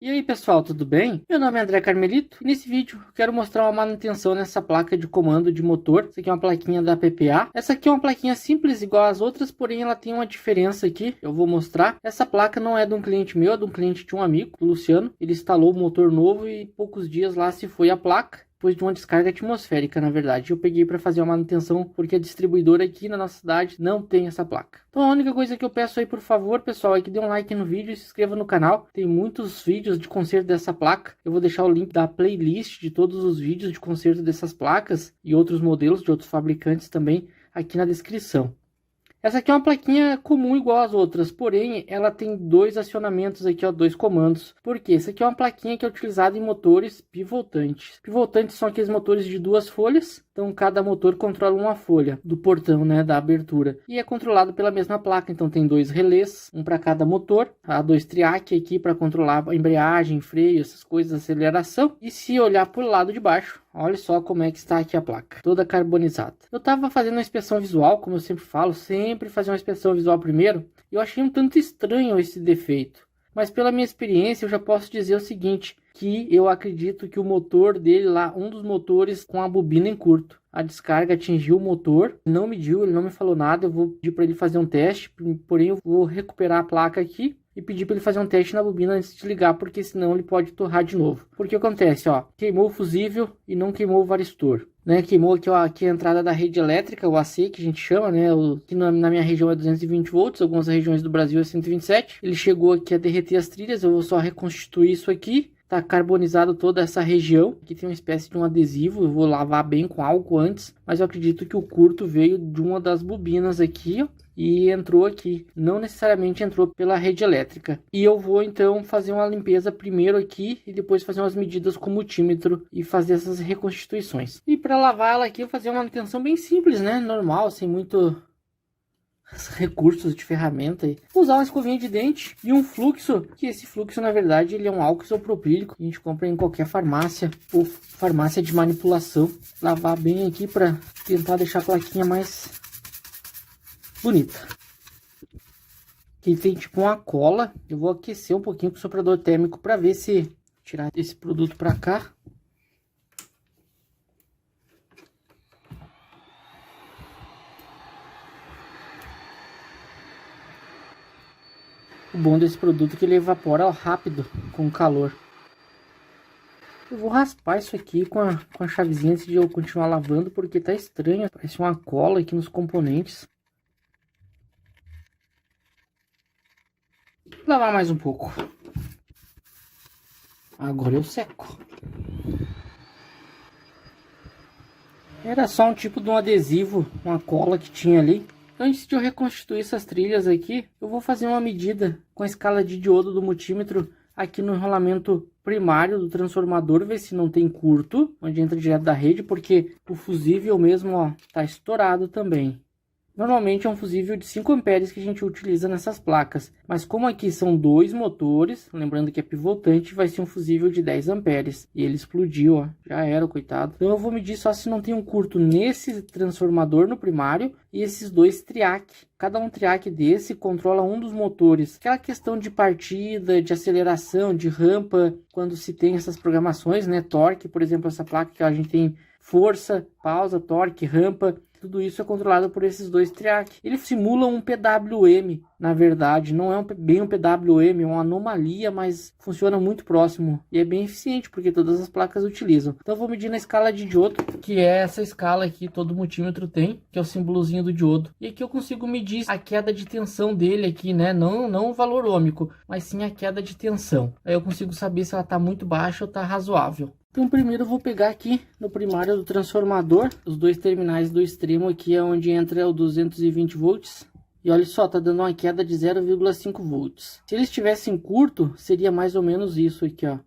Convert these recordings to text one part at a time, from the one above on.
E aí pessoal, tudo bem? Meu nome é André Carmelito e nesse vídeo eu quero mostrar uma manutenção nessa placa de comando de motor. Essa aqui é uma plaquinha da PPA. Essa aqui é uma plaquinha simples igual às outras, porém ela tem uma diferença aqui, eu vou mostrar. Essa placa não é de um cliente meu, é de um cliente de um amigo, do Luciano. Ele instalou o motor novo e poucos dias lá se foi a placa. Depois de uma descarga atmosférica, na verdade. Eu peguei para fazer uma manutenção porque a distribuidora aqui na nossa cidade não tem essa placa. Então a única coisa que eu peço aí, por favor, pessoal, é que dê um like no vídeo e se inscreva no canal. Tem muitos vídeos de conserto dessa placa. Eu vou deixar o link da playlist de todos os vídeos de conserto dessas placas e outros modelos de outros fabricantes também aqui na descrição. Essa aqui é uma plaquinha comum igual às outras, porém ela tem dois acionamentos aqui, ó, dois comandos. Por quê? Essa aqui é uma plaquinha que é utilizada em motores pivotantes. Pivotantes são aqueles motores de duas folhas, então cada motor controla uma folha do portão, né, da abertura. E é controlado pela mesma placa, então tem dois relés, um para cada motor. Há dois triac aqui para controlar a embreagem, freio, essas coisas, aceleração. E se olhar por lado de baixo, olha só como é que está aqui a placa, toda carbonizada. Eu estava fazendo uma inspeção visual, como eu sempre falo, sempre fazer uma inspeção visual primeiro. E eu achei um tanto estranho esse defeito. Mas pela minha experiência eu já posso dizer o seguinte, que eu acredito que o motor dele lá, um dos motores com a bobina em curto. A descarga atingiu o motor, não mediu, ele não me falou nada, eu vou pedir para ele fazer um teste, porém eu vou recuperar a placa aqui e pedir para ele fazer um teste na bobina antes de ligar, porque senão ele pode torrar de novo. Porque acontece, ó, queimou o fusível e não queimou o varistor. Né, queimou aqui, ó, aqui a entrada da rede elétrica, o AC que a gente chama, né, que na minha região é 220 volts, algumas regiões do Brasil é 127. Ele chegou aqui a derreter as trilhas, eu vou só reconstituir isso aqui. Tá carbonizado toda essa região, aqui tem uma espécie de um adesivo, eu vou lavar bem com álcool antes, mas eu acredito que o curto veio de uma das bobinas aqui, ó, e entrou aqui, não necessariamente entrou pela rede elétrica. E eu vou então fazer uma limpeza primeiro aqui e depois fazer umas medidas com o multímetro e fazer essas reconstituições. E para lavar ela aqui eu vou fazer uma manutenção bem simples, né, normal, sem muito recursos de ferramenta aí. Vou usar uma escovinha de dente e um fluxo, que esse fluxo na verdade ele é um álcool isopropílico que a gente compra em qualquer farmácia ou farmácia de manipulação. Lavar bem aqui para tentar deixar a plaquinha mais bonita. Aqui tem tipo uma cola, eu vou aquecer um pouquinho com o soprador térmico para ver se tirar esse produto para cá. O bom desse produto é que ele evapora rápido com o calor. Eu vou raspar isso aqui com a chavezinha antes de eu continuar lavando, porque tá estranho. Parece uma cola aqui nos componentes. Vou lavar mais um pouco. Agora eu seco. Era só um tipo de um adesivo, uma cola que tinha ali. Antes de eu reconstituir essas trilhas aqui, eu vou fazer uma medida com a escala de diodo do multímetro aqui no enrolamento primário do transformador, ver se não tem curto, onde entra direto da rede, porque o fusível mesmo, ó, tá estourado também. Normalmente é um fusível de 5 amperes que a gente utiliza nessas placas, mas como aqui são dois motores, lembrando que é pivotante, vai ser um fusível de 10 amperes. E ele explodiu, ó, já era, coitado. Então eu vou medir só se não tem um curto nesse transformador no primário e esses dois triac. Cada um triac desse controla um dos motores. Aquela questão de partida, de aceleração, de rampa, quando se tem essas programações, né, torque, por exemplo, essa placa que a gente tem força, pausa, torque, rampa. Tudo isso é controlado por esses dois triac. Ele simula um PWM, na verdade. Não é bem um PWM, é uma anomalia, mas funciona muito próximo. E é bem eficiente, porque todas as placas utilizam. Então eu vou medir na escala de diodo, que é essa escala aqui, todo multímetro tem, que é o símbolozinho do diodo. E aqui eu consigo medir a queda de tensão dele aqui, né? Não o valor ôhmico, mas sim a queda de tensão. Aí eu consigo saber se ela está muito baixa ou está razoável. Então primeiro eu vou pegar aqui no primário do transformador, os dois terminais do extremo aqui é onde entra o 220 volts. E olha só, tá dando uma queda de 0,5 volts. Se eles estivessem curto, seria mais ou menos isso aqui, ó.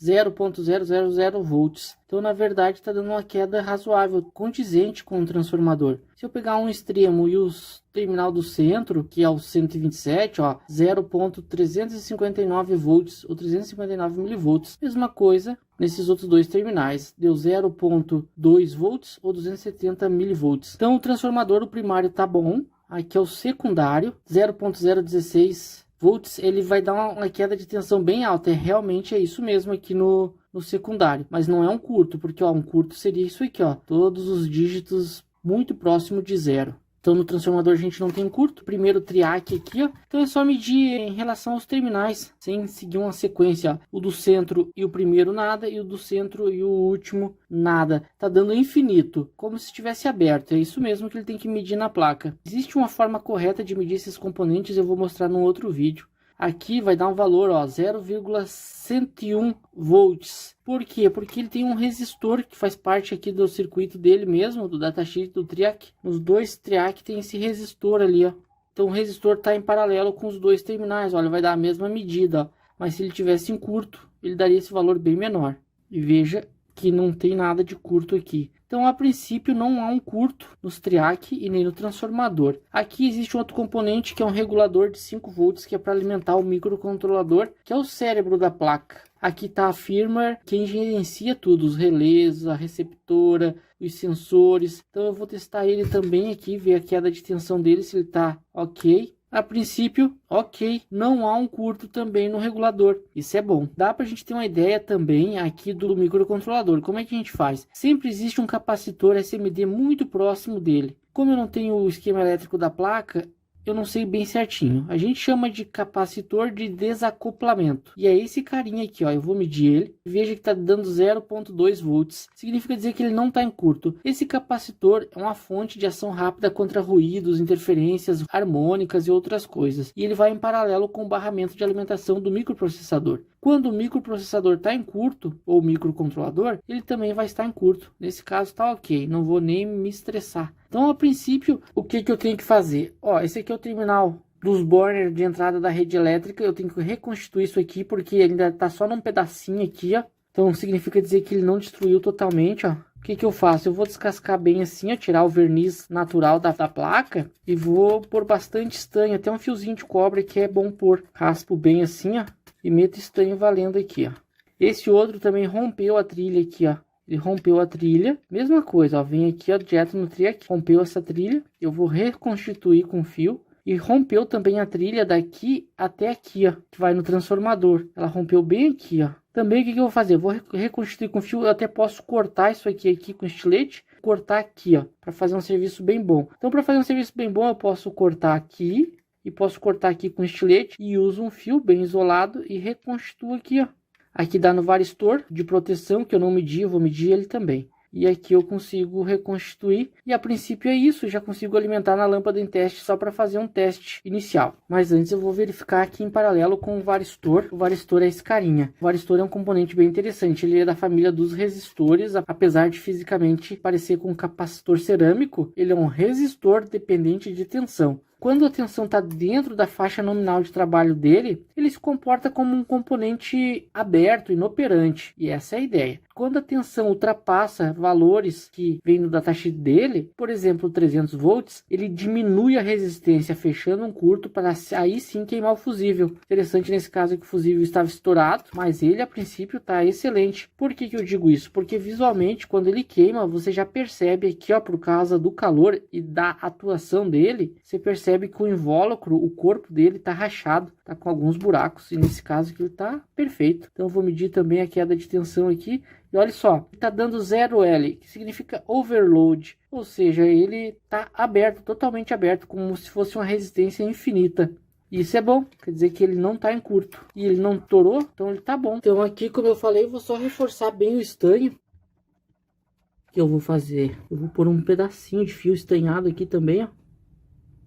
0,000 volts. Então, na verdade, está dando uma queda razoável, condizente com o transformador. Se eu pegar um extremo e o terminal do centro, que é o 127, ó, 0,359 volts ou 359 milivolts. Mesma coisa nesses outros dois terminais. Deu 0,2 volts ou 270 milivolts. Então, o transformador, o primário, tá bom. Aqui é o secundário, 0,016 volts, ele vai dar uma queda de tensão bem alta. Realmente é isso mesmo aqui no secundário. Mas não é um curto, porque ó, um curto seria isso aqui, ó. Todos os dígitos muito próximo de zero. Então no transformador a gente não tem curto. Primeiro triac aqui, ó. Então é só medir em relação aos terminais, sem seguir uma sequência, ó. O do centro e o primeiro nada, e o do centro e o último nada. Tá dando infinito, como se estivesse aberto. É isso mesmo que ele tem que medir na placa. Existe uma forma correta de medir esses componentes, eu vou mostrar no outro vídeo. Aqui vai dar um valor, ó, 0,101 volts. Por quê? Porque ele tem um resistor que faz parte aqui do circuito dele mesmo, do datasheet do triac. Nos dois triac tem esse resistor ali, ó. Então o resistor está em paralelo com os dois terminais, olha, vai dar a mesma medida, ó. Mas se ele tivesse em curto, ele daria esse valor bem menor. E veja que não tem nada de curto aqui. Então, a princípio, não há um curto nos triac e nem no transformador. Aqui existe um outro componente que é um regulador de 5 volts, que é para alimentar o microcontrolador, que é o cérebro da placa. Aqui está a firmware, que gerencia tudo, os relés, a receptora, os sensores. Então, eu vou testar ele também aqui, ver a queda de tensão dele, se ele está ok. A princípio, ok, não há um curto também no regulador, isso é bom. Dá para a gente ter uma ideia também aqui do microcontrolador. Como é que a gente faz? Sempre existe um capacitor SMD muito próximo dele. Como eu não tenho o esquema elétrico da placa, eu não sei bem certinho. A gente chama de capacitor de desacoplamento. E é esse carinha aqui, ó. Eu vou medir ele. Veja que está dando 0,2 volts. Significa dizer que ele não está em curto. Esse capacitor é uma fonte de ação rápida contra ruídos, interferências harmônicas e outras coisas. E ele vai em paralelo com o barramento de alimentação do microprocessador. Quando o microprocessador está em curto, ou microcontrolador, ele também vai estar em curto. Nesse caso está ok, não vou nem me estressar. Então, a princípio, o que eu tenho que fazer? Ó, esse aqui é o terminal dos burners de entrada da rede elétrica. Eu tenho que reconstituir isso aqui, porque ainda está só num pedacinho aqui, ó. Então, significa dizer que ele não destruiu totalmente, ó. O que eu faço? Eu vou descascar bem assim, ó, tirar o verniz natural da placa e vou pôr bastante estanho, até um fiozinho de cobre que é bom pôr. Raspo bem assim, ó, e meto estanho valendo aqui, ó. Esse outro também rompeu a trilha aqui, ó. Ele rompeu a trilha, mesma coisa, ó, vem aqui, ó, direto no triac, rompeu essa trilha, eu vou reconstituir com fio. E rompeu também a trilha daqui até aqui, ó, que vai no transformador. Ela rompeu bem aqui, ó. Também o que eu vou fazer? Eu vou reconstituir com fio, eu até posso cortar isso aqui com estilete, cortar aqui, ó, para fazer um serviço bem bom. Então, para fazer um serviço bem bom, eu posso cortar aqui e posso cortar aqui com estilete e uso um fio bem isolado e reconstituo aqui, ó. Aqui dá no varistor de proteção, que eu não medi, eu vou medir ele também. E aqui eu consigo reconstituir. E a princípio é isso, já consigo alimentar na lâmpada em teste só para fazer um teste inicial. Mas antes eu vou verificar aqui em paralelo com o varistor. O varistor é esse carinha. O varistor é um componente bem interessante. Ele é da família dos resistores, apesar de fisicamente parecer com um capacitor cerâmico. Ele é um resistor dependente de tensão. Quando a tensão está dentro da faixa nominal de trabalho dele, ele se comporta como um componente aberto, inoperante. E essa é a ideia. Quando a tensão ultrapassa valores que vêm no datasheet dele, por exemplo, 300 volts, ele diminui a resistência, fechando um curto para aí sim queimar o fusível. Interessante nesse caso que o fusível estava estourado, mas ele a princípio está excelente. Por que eu digo isso? Porque visualmente, quando ele queima, você já percebe aqui, ó, por causa do calor e da atuação dele, você percebe que o invólucro, o corpo dele está rachado, está com alguns buracos, e nesse caso aqui ele está perfeito. Então eu vou medir também a queda de tensão aqui, e olha só, está dando 0L, que significa overload, ou seja, ele está aberto, totalmente aberto, como se fosse uma resistência infinita. Isso é bom, quer dizer que ele não está em curto, e ele não torou, então ele está bom. Então aqui, como eu falei, eu vou só reforçar bem o estanho. O que eu vou fazer? Eu vou pôr um pedacinho de fio estanhado aqui também, ó.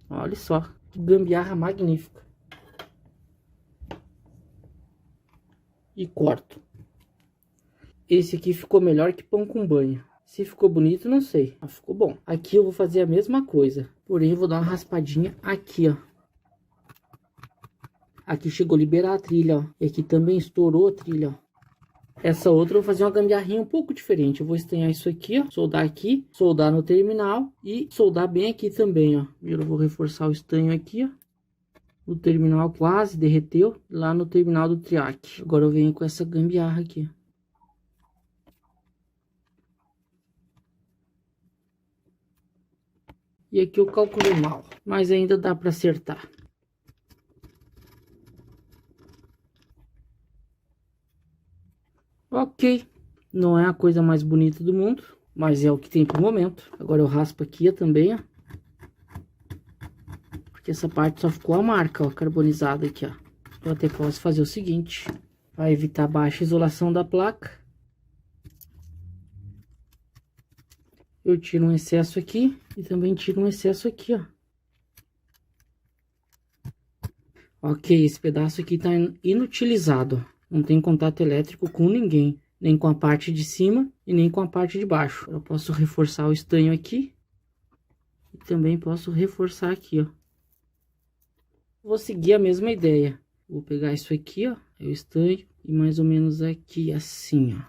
Olha só, que gambiarra magnífica. E corto. Esse aqui ficou melhor que pão com banha. Se ficou bonito, não sei, mas ficou bom. Aqui eu vou fazer a mesma coisa, porém eu vou dar uma raspadinha aqui, ó. Aqui chegou a liberar a trilha, ó. E aqui também estourou a trilha, ó. Essa outra eu vou fazer uma gambiarrinha um pouco diferente. Eu vou estanhar isso aqui, ó, soldar aqui, soldar no terminal e soldar bem aqui também, ó. Eu vou reforçar o estanho aqui, ó. O terminal quase derreteu, lá no terminal do triac. Agora eu venho com essa gambiarra aqui. E aqui eu calculei mal, mas ainda dá para acertar. Ok, não é a coisa mais bonita do mundo, mas é o que tem pro momento. Agora eu raspo aqui também, ó. Porque essa parte só ficou a marca, ó, carbonizada aqui, ó. Eu até posso fazer o seguinte, para evitar baixa isolação da placa. Eu tiro um excesso aqui e também tiro um excesso aqui, ó. Ok, esse pedaço aqui tá inutilizado. Não tem contato elétrico com ninguém. Nem com a parte de cima e nem com a parte de baixo. Eu posso reforçar o estanho aqui. E também posso reforçar aqui, ó. Vou seguir a mesma ideia. Vou pegar isso aqui, ó. O estanho. E mais ou menos aqui, assim, ó.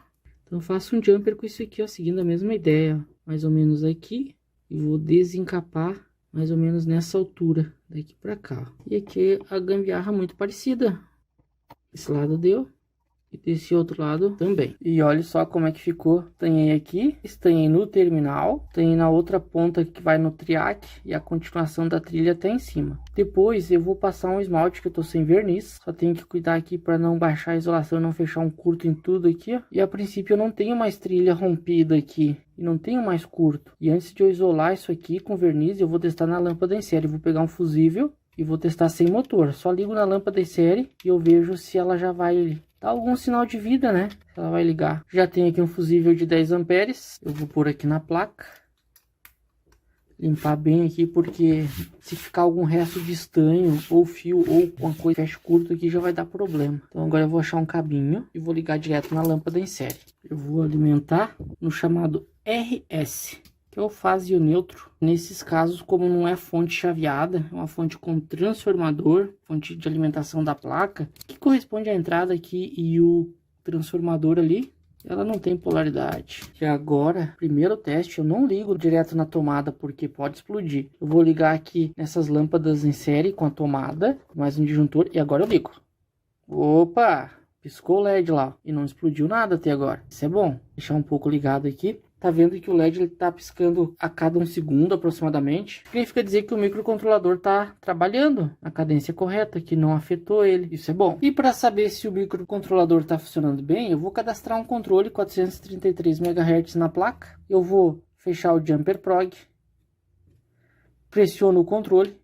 Então eu faço um jumper com isso aqui, ó. Seguindo a mesma ideia, ó. Mais ou menos aqui. E vou desencapar mais ou menos nessa altura. Daqui pra cá, ó. E aqui a gambiarra muito parecida. Esse lado deu. E desse outro lado também. E olha só como é que ficou. Estanhei aqui, estanhei no terminal, estanhei na outra ponta que vai no triac e a continuação da trilha até em cima. Depois eu vou passar um esmalte que eu tô sem verniz. Só tenho que cuidar aqui para não baixar a isolação e não fechar um curto em tudo aqui, ó. E a princípio eu não tenho mais trilha rompida aqui. E não tenho mais curto. E antes de eu isolar isso aqui com verniz, eu vou testar na lâmpada em série. Eu vou pegar um fusível e vou testar sem motor. Só ligo na lâmpada em série e eu vejo se ela já vai dar algum sinal de vida, né? Ela vai ligar. Já tem aqui um fusível de 10 amperes. Eu vou pôr aqui na placa. Limpar bem aqui, porque se ficar algum resto de estanho, ou fio, ou uma coisa fecha curto aqui, já vai dar problema. Então agora eu vou achar um cabinho e vou ligar direto na lâmpada em série. Eu vou alimentar no chamado RS, que é o fase e o neutro. Nesses casos, como não é fonte chaveada, é uma fonte com transformador, fonte de alimentação da placa, que corresponde à entrada aqui e o transformador ali, ela não tem polaridade. E agora, primeiro teste, eu não ligo direto na tomada porque pode explodir. Eu vou ligar aqui nessas lâmpadas em série com a tomada, mais um disjuntor, e agora eu ligo. Opa! Piscou o LED lá e não explodiu nada até agora. Isso é bom. Deixar um pouco ligado aqui. Tá vendo que o LED ele tá piscando a cada 1 segundo aproximadamente. Significa dizer que o microcontrolador tá trabalhando na cadência correta, que não afetou ele. Isso é bom. E para saber se o microcontrolador tá funcionando bem, eu vou cadastrar um controle 433 MHz na placa. Eu vou fechar o jumper prog. Pressiono o controle.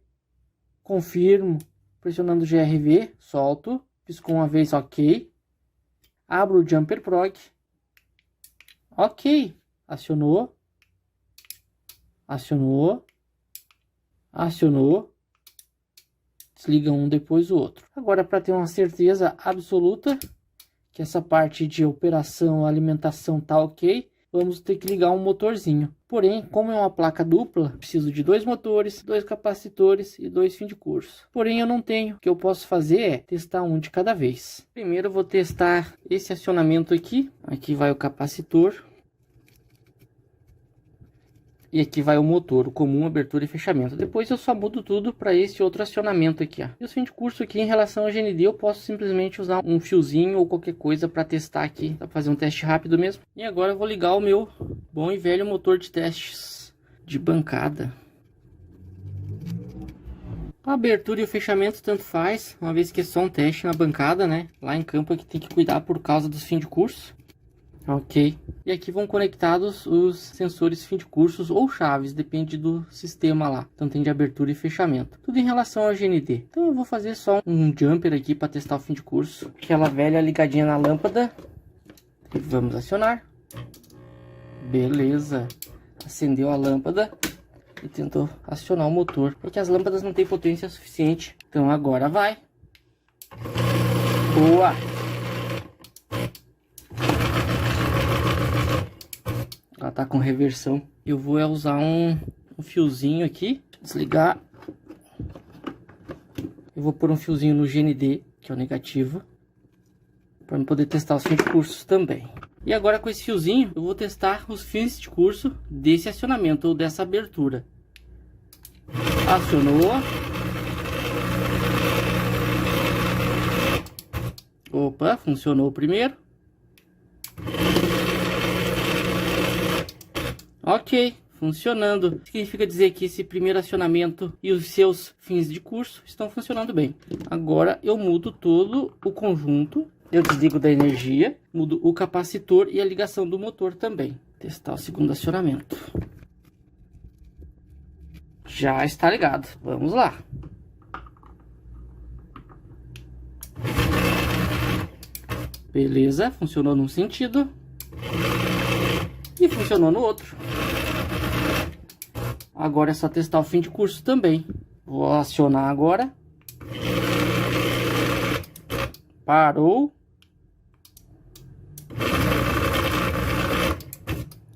Confirmo pressionando o GRV. Solto. Piscou uma vez, ok. Abro o jumper prog. Ok. Acionou, acionou, acionou, desliga um depois o outro. Agora, para ter uma certeza absoluta que essa parte de operação, alimentação tá ok, vamos ter que ligar um motorzinho. Porém, como é uma placa dupla, preciso de 2 motores, 2 capacitores e 2 fim de curso. Porém, eu não tenho. O que eu posso fazer é testar um de cada vez. Primeiro, eu vou testar esse acionamento aqui. Aqui vai o capacitor. E aqui vai o motor, o comum, abertura e fechamento. Depois eu só mudo tudo para esse outro acionamento aqui, ó. E os fim de curso aqui em relação ao GND, eu posso simplesmente usar um fiozinho ou qualquer coisa para testar aqui. Para fazer um teste rápido mesmo. E agora eu vou ligar o meu bom e velho motor de testes de bancada. A abertura e o fechamento tanto faz, uma vez que é só um teste na bancada, né? Lá em campo é que tem que cuidar por causa dos fim de curso. Ok. E aqui vão conectados os sensores fim de cursos ou chaves, depende do sistema lá. Então tem de abertura e fechamento. Tudo em relação ao GND. Então eu vou fazer só um jumper aqui para testar o fim de curso. Aquela velha ligadinha na lâmpada. E vamos acionar. Beleza. Acendeu a lâmpada e tentou acionar o motor. Porque as lâmpadas não têm potência suficiente. Então agora vai. Boa! Ela tá com reversão. Eu vou usar um fiozinho aqui. Desligar. Eu vou pôr um fiozinho no GND, que é o negativo, para poder testar os fins de cursos também. E agora com esse fiozinho, eu vou testar os fins de curso desse acionamento ou dessa abertura. Acionou. Opa, funcionou o primeiro. Ok, funcionando. Significa dizer que esse primeiro acionamento e os seus fins de curso estão funcionando bem. Agora eu mudo todo o conjunto Eu desligo da energia, mudo o capacitor e a ligação do motor também. Testar o segundo acionamento. Já está ligado. Vamos lá. Beleza, funcionou num sentido e funcionou no outro. Agora é só testar o fim de curso também. Vou acionar agora. Parou.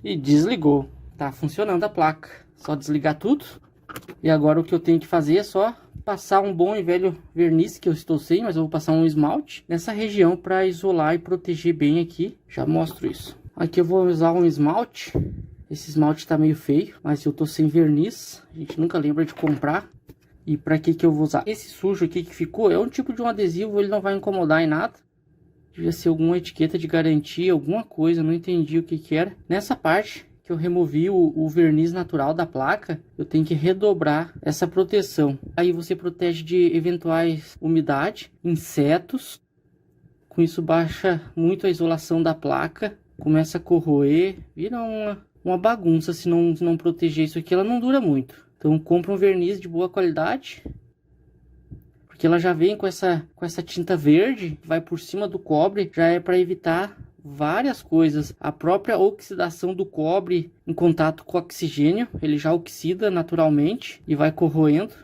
E desligou. Tá funcionando a placa. Só desligar tudo. E agora o que eu tenho que fazer é só passar um bom e velho verniz, que eu estou sem, mas eu vou passar um esmalte nessa região para isolar e proteger bem aqui. Já mostro isso. Aqui eu vou usar um esmalte. Esse esmalte tá meio feio, mas eu tô sem verniz. A gente nunca lembra de comprar. E para que eu vou usar? Esse sujo aqui que ficou é um tipo de um adesivo, ele não vai incomodar em nada. Devia ser alguma etiqueta de garantia, alguma coisa, não entendi o que era. Nessa parte que eu removi o verniz natural da placa, eu tenho que redobrar essa proteção. Aí você protege de eventuais umidade, insetos. Com isso baixa muito a isolação da placa, começa a corroer, vira uma bagunça se não proteger isso aqui, ela não dura muito. Então compra um verniz de boa qualidade, porque ela já vem com essa tinta verde, vai por cima do cobre, já é para evitar várias coisas. A própria oxidação do cobre em contato com o oxigênio, ele já oxida naturalmente e vai corroendo.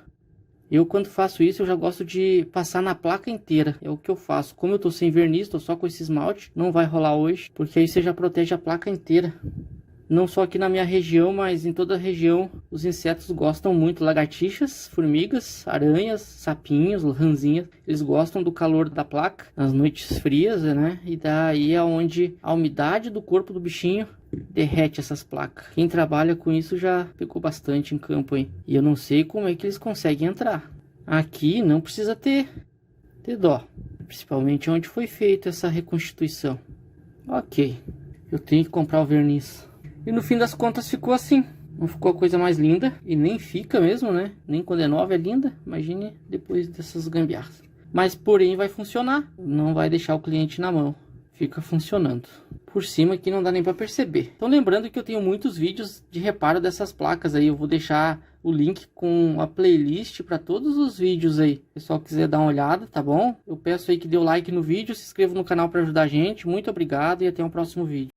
Eu quando faço isso, eu já gosto de passar na placa inteira, é o que eu faço. Como eu tô sem verniz, tô só com esse esmalte, não vai rolar hoje, porque aí você já protege a placa inteira. Não só aqui na minha região, mas em toda a região os insetos gostam muito. Lagartixas, formigas, aranhas, sapinhos, ranzinhas. Eles gostam do calor da placa nas noites frias, né? E daí é onde a umidade do corpo do bichinho derrete essas placas. Quem trabalha com isso já pegou bastante em campo, hein? E eu não sei como é que eles conseguem entrar. Aqui não precisa ter dó. Principalmente onde foi feita essa reconstituição. Ok. Eu tenho que comprar o verniz. E no fim das contas ficou assim. Não ficou a coisa mais linda. E nem fica mesmo, né? Nem quando é nova é linda. Imagine depois dessas gambiarras. Mas porém vai funcionar. Não vai deixar o cliente na mão. Fica funcionando. Por cima aqui não dá nem para perceber. Então lembrando que eu tenho muitos vídeos de reparo dessas placas aí. Eu vou deixar o link com a playlist para todos os vídeos aí. Se o pessoal quiser dar uma olhada, tá bom? Eu peço aí que dê o like no vídeo. Se inscreva no canal para ajudar a gente. Muito obrigado e até o próximo vídeo.